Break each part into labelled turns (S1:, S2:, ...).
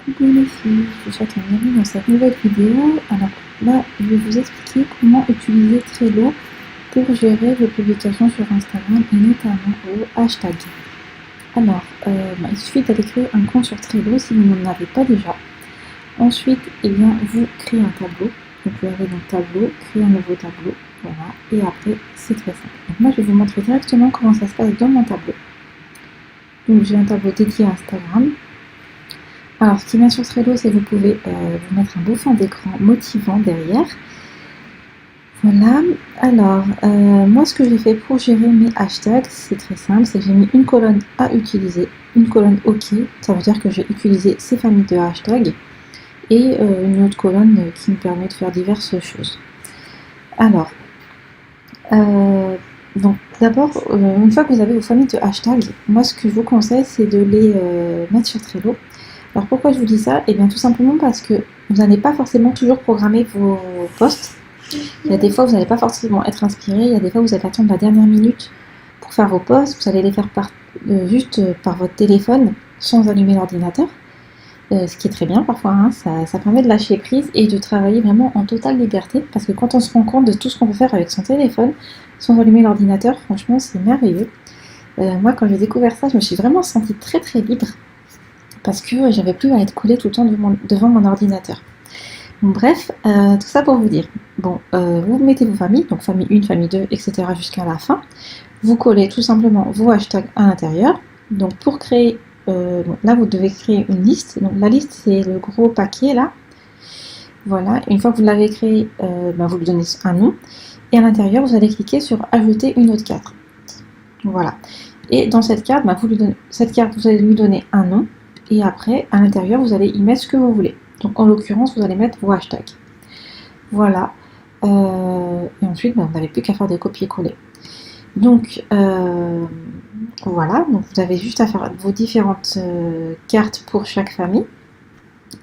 S1: Coucou les filles, je vous souhaite la bienvenue dans cette nouvelle vidéo. Alors là, je vais vous expliquer comment utiliser Trello pour gérer vos publications sur Instagram et notamment vos hashtags. Alors, il suffit d'aller créer un compte sur Trello si vous n'en avez pas déjà. Ensuite, vous créez un tableau. Donc vous allez dans Tableau, créer un nouveau tableau, voilà. Et après, c'est très simple. Donc moi, je vais vous montrer directement comment ça se passe dans mon tableau. Donc j'ai un tableau dédié à Instagram. Alors, ce qui est bien sur Trello, c'est que vous pouvez vous mettre un beau fond d'écran motivant derrière. Voilà. Alors, moi, ce que j'ai fait pour gérer mes hashtags, c'est très simple. C'est que j'ai mis une colonne à utiliser, une colonne OK. Ça veut dire que j'ai utilisé ces familles de hashtags et une autre colonne qui me permet de faire diverses choses. Alors, donc d'abord, une fois que vous avez vos familles de hashtags, moi, ce que je vous conseille, c'est de les mettre sur Trello. Alors pourquoi je vous dis ça? Eh bien tout simplement parce que vous n'allez pas forcément toujours programmer vos posts. Il y a des fois où vous n'allez pas forcément être inspiré, il y a des fois où vous allez attendre la dernière minute pour faire vos posts, vous allez les faire juste par votre téléphone sans allumer l'ordinateur. Ce qui est très bien parfois, hein, ça permet de lâcher prise et de travailler vraiment en totale liberté, parce que quand on se rend compte de tout ce qu'on peut faire avec son téléphone sans allumer l'ordinateur, franchement c'est merveilleux. Moi quand j'ai découvert ça, je me suis vraiment sentie très très libre, parce que j'avais plus à être collée tout le temps devant mon ordinateur. Bon, bref, tout ça pour vous dire. Bon, vous mettez vos familles, donc famille 1, famille 2, etc. jusqu'à la fin. Vous collez tout simplement vos hashtags à l'intérieur. Donc pour créer, là vous devez créer une liste. Donc la liste c'est le gros paquet là. Voilà, une fois que vous l'avez créé, vous lui donnez un nom. Et à l'intérieur, vous allez cliquer sur ajouter une autre carte. Voilà. Et dans cette carte, vous allez lui donner un nom. Et après, à l'intérieur, vous allez y mettre ce que vous voulez. Donc en l'occurrence, vous allez mettre vos hashtags. Voilà. Et ensuite, vous n'avez plus qu'à faire des copier-coller. Donc voilà. Donc vous avez juste à faire vos différentes cartes pour chaque famille.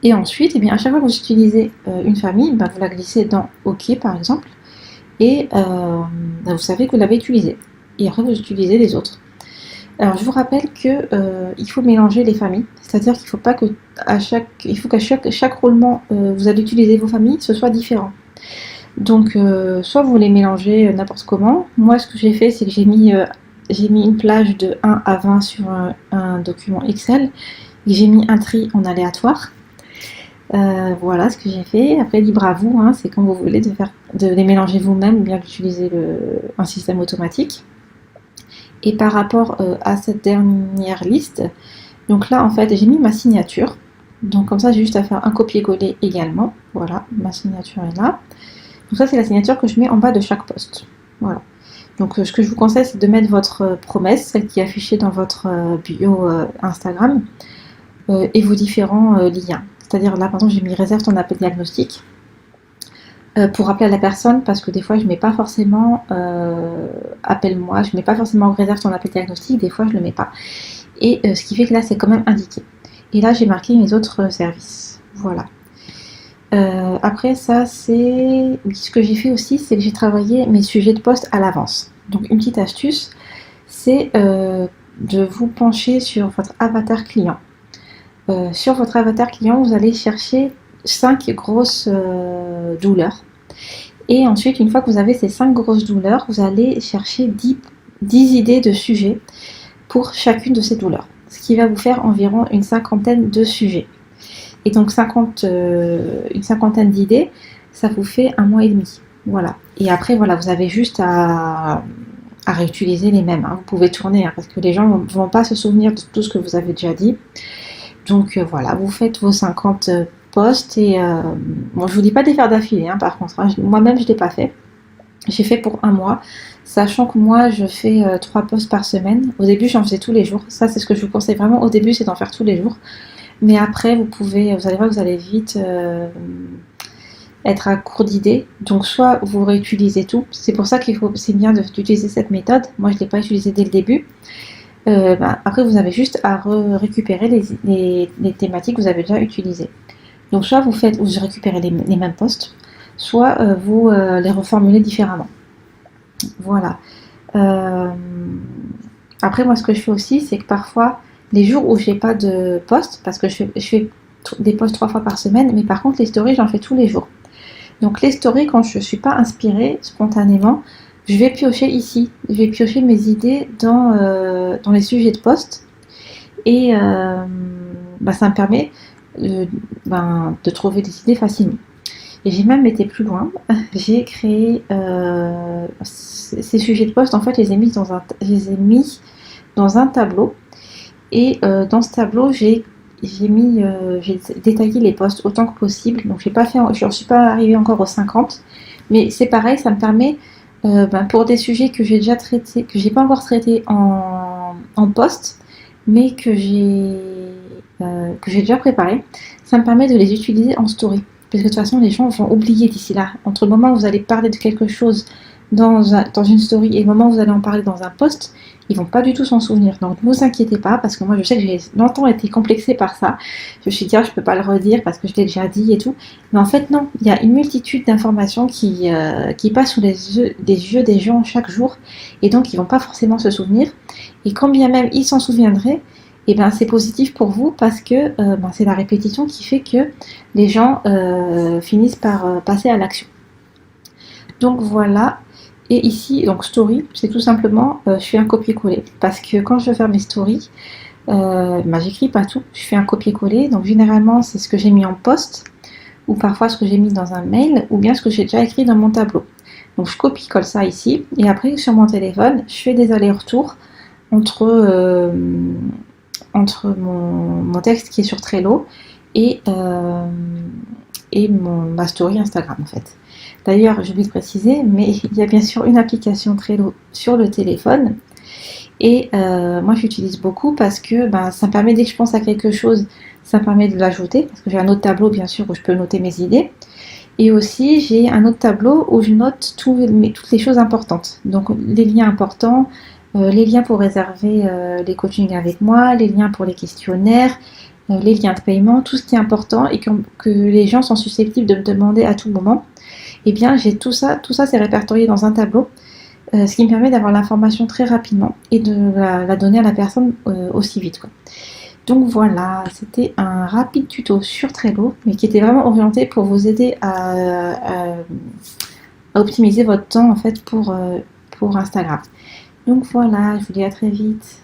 S1: Et ensuite, à chaque fois que vous utilisez une famille, vous la glissez dans OK par exemple. Et vous savez que vous l'avez utilisé. Et après, vous utilisez les autres. Alors je vous rappelle que il faut mélanger les familles, c'est-à-dire qu'il faut pas que qu'à chaque roulement vous allez utiliser vos familles, ce soit différent. Donc soit vous les mélangez n'importe comment. Moi ce que j'ai fait, c'est que j'ai mis une plage de 1 à 20 sur un document Excel et j'ai mis un tri en aléatoire. Voilà ce que j'ai fait. Après libre à vous, hein, c'est quand vous voulez de les mélanger vous-même ou bien d'utiliser un système automatique. Et par rapport à cette dernière liste, donc là en fait j'ai mis ma signature. Donc comme ça j'ai juste à faire un copier-coller également. Voilà, ma signature est là. Donc ça c'est la signature que je mets en bas de chaque post. Voilà. Donc ce que je vous conseille c'est de mettre votre promesse, celle qui est affichée dans votre bio Instagram, et vos différents liens. C'est-à-dire là par exemple j'ai mis réserve ton appel diagnostic. Pour rappeler à la personne, parce que des fois je mets pas forcément appelle-moi, je mets pas forcément réserve ton appel diagnostic, des fois je le mets pas. Et ce qui fait que là c'est quand même indiqué. Et là j'ai marqué mes autres services. Voilà. Après ça c'est. Oui, ce que j'ai fait aussi, c'est que j'ai travaillé mes sujets de poste à l'avance. Donc une petite astuce, c'est de vous pencher sur votre avatar client. Sur votre avatar client, vous allez chercher 5 grosses douleurs. Et ensuite, une fois que vous avez ces 5 grosses douleurs, vous allez chercher 10 idées de sujets pour chacune de ces douleurs. Ce qui va vous faire environ une cinquantaine de sujets. Et donc une cinquantaine d'idées, ça vous fait 1 mois et demi. Voilà. Et après, voilà, vous avez juste à réutiliser les mêmes. Hein. Vous pouvez tourner, hein, parce que les gens ne vont pas se souvenir de tout ce que vous avez déjà dit. Donc voilà, vous faites vos 50 posts et bon, je vous dis pas de les faire d'affilée, hein, par contre, hein, moi-même je l'ai pas fait. J'ai fait pour 1 mois, sachant que moi je fais 3 posts par semaine. Au début j'en faisais tous les jours, ça c'est ce que je vous conseille vraiment au début, c'est d'en faire tous les jours. Mais après vous allez voir que vous allez vite être à court d'idées. Donc soit vous réutilisez tout, c'est pour ça c'est bien d'utiliser cette méthode. Moi je l'ai pas utilisée dès le début. Après vous avez juste à récupérer les thématiques que vous avez déjà utilisées. Donc soit vous récupérez les mêmes posts, soit vous les reformulez différemment. Voilà. Après moi ce que je fais aussi, c'est que parfois les jours où j'ai pas de post, parce que je fais des posts 3 fois par semaine, mais par contre les stories j'en fais tous les jours. Donc les stories, quand je ne suis pas inspirée spontanément, je vais piocher ici, je vais piocher mes idées dans les sujets de post et ça me permet de trouver des idées facilement. Et j'ai même été plus loin, j'ai créé ces sujets de post, en fait je les ai mis dans un tableau et dans ce tableau j'ai détaillé les posts autant que possible, donc je ne suis pas arrivée encore aux 50, mais c'est pareil, ça me permet pour des sujets que j'ai déjà traités, que j'ai pas encore traités en post, mais que j'ai déjà préparé, ça me permet de les utiliser en story. Parce que de toute façon, les gens vont oublier d'ici là. Entre le moment où vous allez parler de quelque chose dans une story et le moment où vous allez en parler dans un post, ils vont pas du tout s'en souvenir. Donc ne vous inquiétez pas, parce que moi je sais que j'ai longtemps été complexée par ça. Je me suis dit, je peux pas le redire parce que je l'ai déjà dit et tout. Mais en fait non, il y a une multitude d'informations qui passent sous les yeux des gens chaque jour. Et donc ils vont pas forcément se souvenir. Et quand bien même ils s'en souviendraient, et c'est positif pour vous parce que c'est la répétition qui fait que les gens finissent par passer à l'action. Donc voilà. Et ici, donc story, c'est tout simplement, je fais un copier-coller. Parce que quand je veux faire mes stories, j'écris pas tout, je fais un copier-coller. Donc généralement, c'est ce que j'ai mis en post, ou parfois ce que j'ai mis dans un mail, ou bien ce que j'ai déjà écrit dans mon tableau. Donc je copie-colle ça ici, et après sur mon téléphone, je fais des allers-retours entre mon texte qui est sur Trello et ma story Instagram en fait. D'ailleurs, j'oublie de préciser, mais il y a bien sûr une application Trello sur le téléphone et moi j'utilise beaucoup parce que ça me permet, dès que je pense à quelque chose, ça me permet de l'ajouter parce que j'ai un autre tableau bien sûr où je peux noter mes idées et aussi j'ai un autre tableau où je note toutes les choses importantes, donc les liens importants, les liens pour réserver les coachings avec moi, les liens pour les questionnaires, les liens de paiement, tout ce qui est important et que les gens sont susceptibles de me demander à tout moment. Et bien j'ai tout ça c'est répertorié dans un tableau, ce qui me permet d'avoir l'information très rapidement et de la donner à la personne aussi vite, quoi. Donc voilà, c'était un rapide tuto sur Trello, mais qui était vraiment orienté pour vous aider à optimiser votre temps en fait pour Instagram. Donc voilà, je vous dis à très vite.